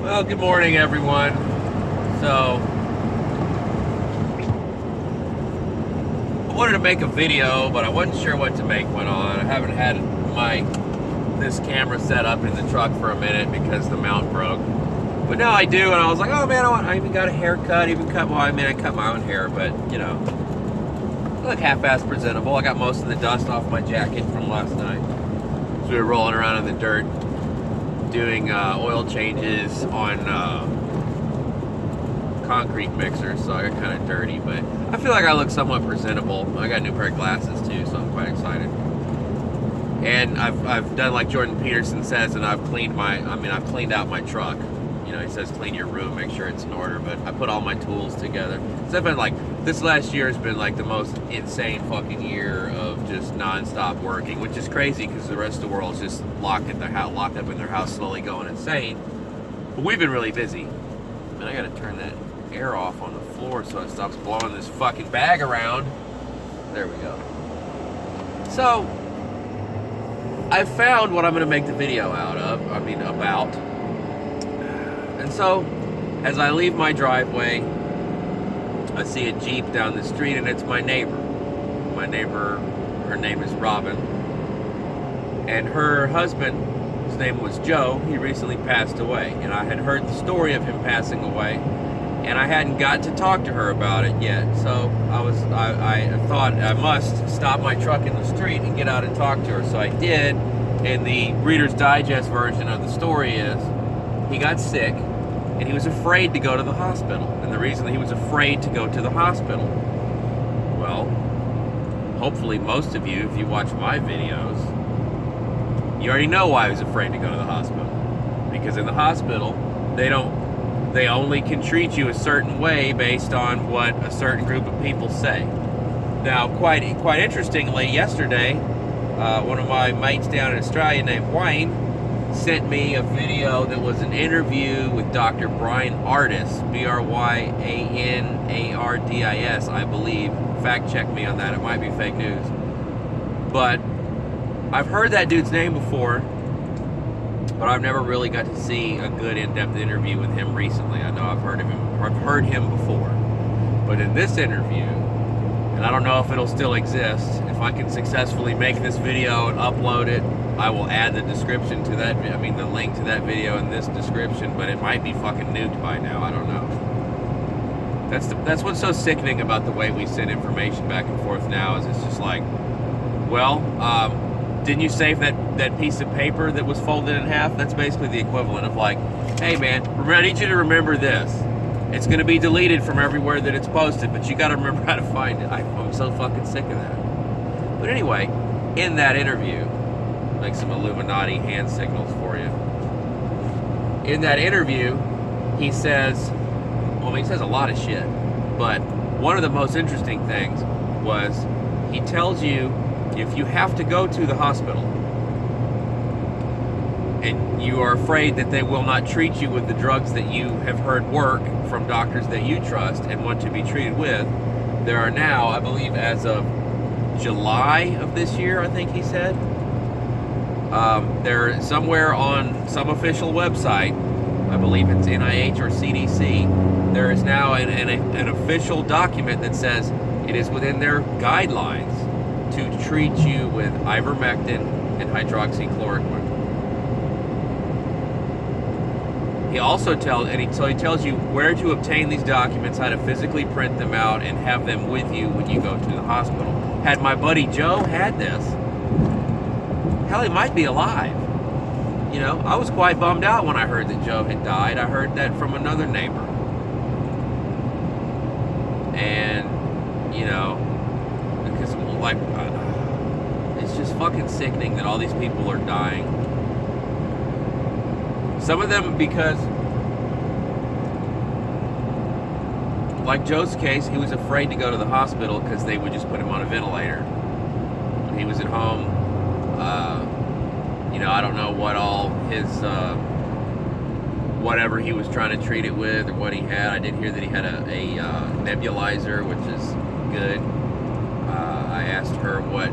Well, good morning, everyone. So, I wanted to make a video, but I wasn't sure what to make one on. I haven't had this camera set up in the truck for a minute because the mount broke. But now I do, and I was like, oh man, I even got a haircut, I cut my own hair, but I look half-assed presentable. I got most of the dust off my jacket from last night. So we were rolling around in the dirt, doing oil changes on concrete mixers, so I got kind of dirty, but I feel like I look somewhat presentable. I got a new pair of glasses too, so I'm quite excited. And I've done like Jordan Peterson says, and I've cleaned out my truck. He says clean your room, make sure it's in order, but I put all my tools together. So I've been like, this last year has been like the most insane fucking year of just non-stop working, which is crazy because the rest of the world's just locked up in their house, slowly going insane. But we've been really busy. And I gotta turn that air off on the floor so it stops blowing this fucking bag around. There we go. So, I found what I'm gonna make the video about. And so, as I leave my driveway, I see a Jeep down the street, and it's my neighbor. My neighbor, her name is Robin. And her husband, his name was Joe, he recently passed away. And I had heard the story of him passing away, and I hadn't got to talk to her about it yet. So I thought I must stop my truck in the street and get out and talk to her. So I did, and the Reader's Digest version of the story is, he got sick, and he was afraid to go to the hospital. And the reason that he was afraid to go to the hospital, well, hopefully most of you, if you watch my videos, you already know why he was afraid to go to the hospital. Because in the hospital, they only can treat you a certain way based on what a certain group of people say. Now, quite interestingly, yesterday, one of my mates down in Australia named Wayne sent me a video that was an interview with Dr. Bryan Ardis, Bryanardis, I believe. Fact check me on that, it might be fake news. But I've heard that dude's name before, but I've never really got to see a good in-depth interview with him recently. I know I've heard him before. But in this interview, and I don't know if it'll still exist, if I can successfully make this video and upload it, I will add the description to that, the link to that video in this description, but it might be fucking nuked by now, I don't know. That's what's so sickening about the way we send information back and forth now, is it's just like, well, didn't you save that piece of paper that was folded in half? That's basically the equivalent of like, hey man, I need you to remember this. It's gonna be deleted from everywhere that it's posted, but you gotta remember how to find it. I'm so fucking sick of that. But anyway, in that interview, like some Illuminati hand signals for you. In that interview, he says a lot of shit, but one of the most interesting things was he tells you if you have to go to the hospital and you are afraid that they will not treat you with the drugs that you have heard work from doctors that you trust and want to be treated with, there are now, I believe as of July of this year, I think he said, they're somewhere on some official website, I believe it's NIH or CDC, there is now an official document that says it is within their guidelines to treat you with ivermectin and hydroxychloroquine. He also tells you where to obtain these documents, how to physically print them out, and have them with you when you go to the hospital. Had my buddy Joe had this, hell, he might be alive. I was quite bummed out when I heard that Joe had died. I heard that from another neighbor. And, because, like, it's just fucking sickening that all these people are dying. Some of them because, like Joe's case, he was afraid to go to the hospital because they would just put him on a ventilator. When he was at home, I don't know what all his, whatever he was trying to treat it with or what he had. I did hear that he had a nebulizer, which is good. I asked her what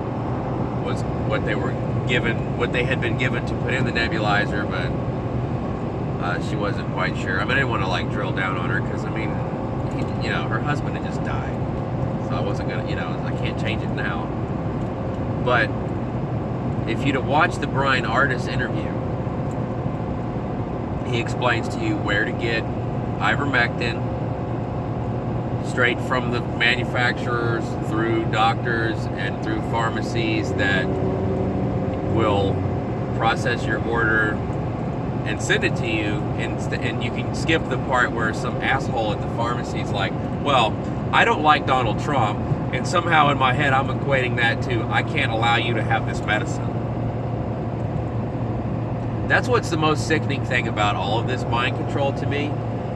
they had been given to put in the nebulizer, but She wasn't quite sure. I mean, I didn't want to like drill down on her because I mean, her husband had just died, so I wasn't gonna, I can't change it now. But if you'd have watched the Brian Ardis interview, he explains to you where to get ivermectin straight from the manufacturers through doctors and through pharmacies that will process your order and send it to you, and you can skip the part where some asshole at the pharmacy is like, well, I don't like Donald Trump, and somehow in my head I'm equating that to I can't allow you to have this medicine. That's what's the most sickening thing about all of this mind control to me,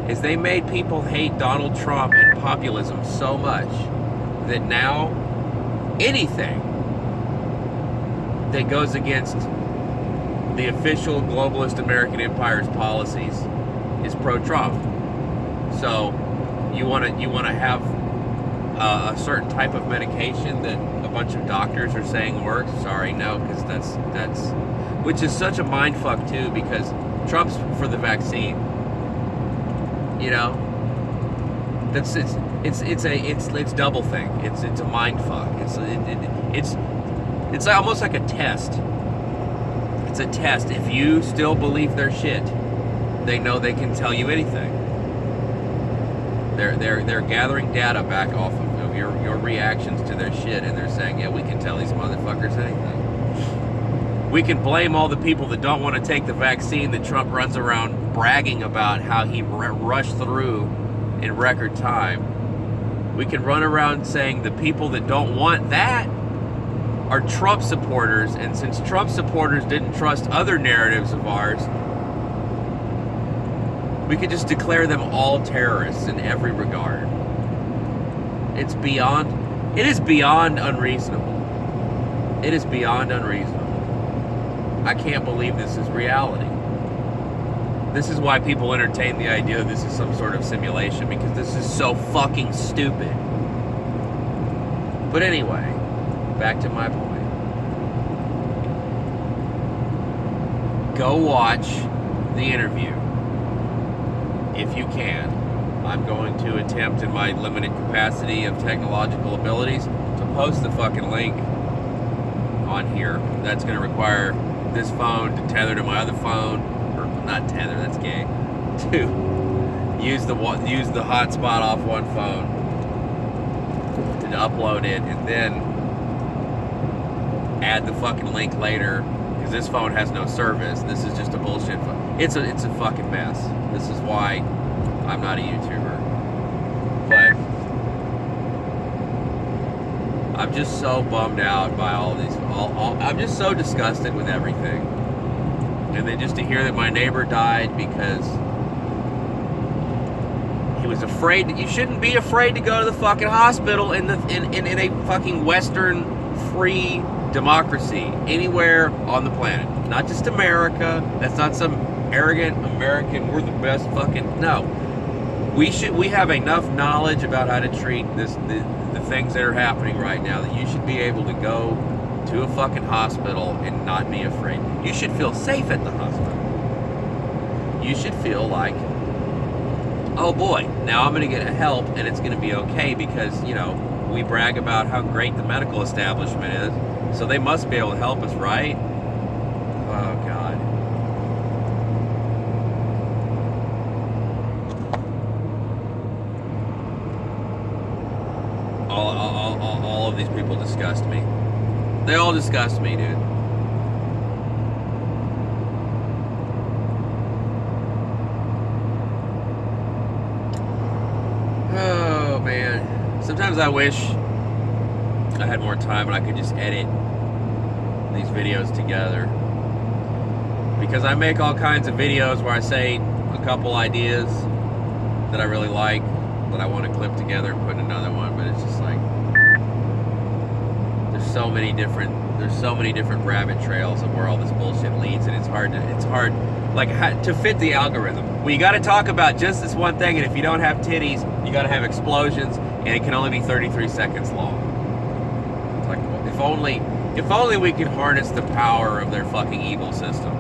is they made people hate Donald Trump and populism so much that now anything that goes against the official globalist American empire's policies is pro-Trump. So you want to have a certain type of medication that a bunch of doctors are saying works? Sorry, no, because that's which is such a mind fuck too, because Trump's for the vaccine. It's double thing. It's a mind fuck. It's almost like a test. It's a test. If you still believe their shit, they know they can tell you anything. They're gathering data back off of your reactions to their shit, and they're saying, yeah, we can tell these motherfuckers anything. We can blame all the people that don't want to take the vaccine that Trump runs around bragging about how he rushed through in record time. We can run around saying the people that don't want that are Trump supporters, and since Trump supporters didn't trust other narratives of ours, we could just declare them all terrorists in every regard. It is beyond unreasonable. It is beyond unreasonable. I can't believe this is reality. This is why people entertain the idea that this is some sort of simulation, because this is so fucking stupid. But anyway, back to my point. Go watch the interview if you can. I'm going to attempt, in my limited capacity of technological abilities, to post the fucking link on here. That's going to require this phone to tether to my other phone, or not tether, that's gay, to use the hotspot off one phone to upload it, and then add the fucking link later, because this phone has no service. This is just a bullshit phone. It's a fucking mess. This is why I'm not a YouTuber. But I'm just so bummed out by all these. I'm just so disgusted with everything. And then just to hear that my neighbor died because he was afraid. That you shouldn't be afraid to go to the fucking hospital in a fucking Western free democracy anywhere on the planet. Not just America. That's not some arrogant American, we're the best fucking. No. We have enough knowledge about how to treat the things that are happening right now that you should be able to go to a fucking hospital and not be afraid. You should feel safe at the hospital. You should feel like, oh boy, now I'm going to get help and it's going to be okay because, we brag about how great the medical establishment is, so they must be able to help us, right? Oh God. All of these people disgust me. They all disgust me, dude. Oh, man. Sometimes I wish I had more time and I could just edit these videos together. Because I make all kinds of videos where I say a couple ideas that I really like, that I want to clip together and put in another one, but it's just like there's so many different rabbit trails of where all this bullshit leads, and it's hard to fit the algorithm. Well, you got to talk about just this one thing, and if you don't have titties, you got to have explosions, and it can only be 33 seconds long. It's like, if only we could harness the power of their fucking evil system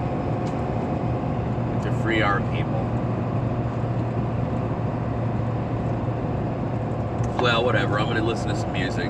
to free our people. well, whatever. I'm gonna listen to some music.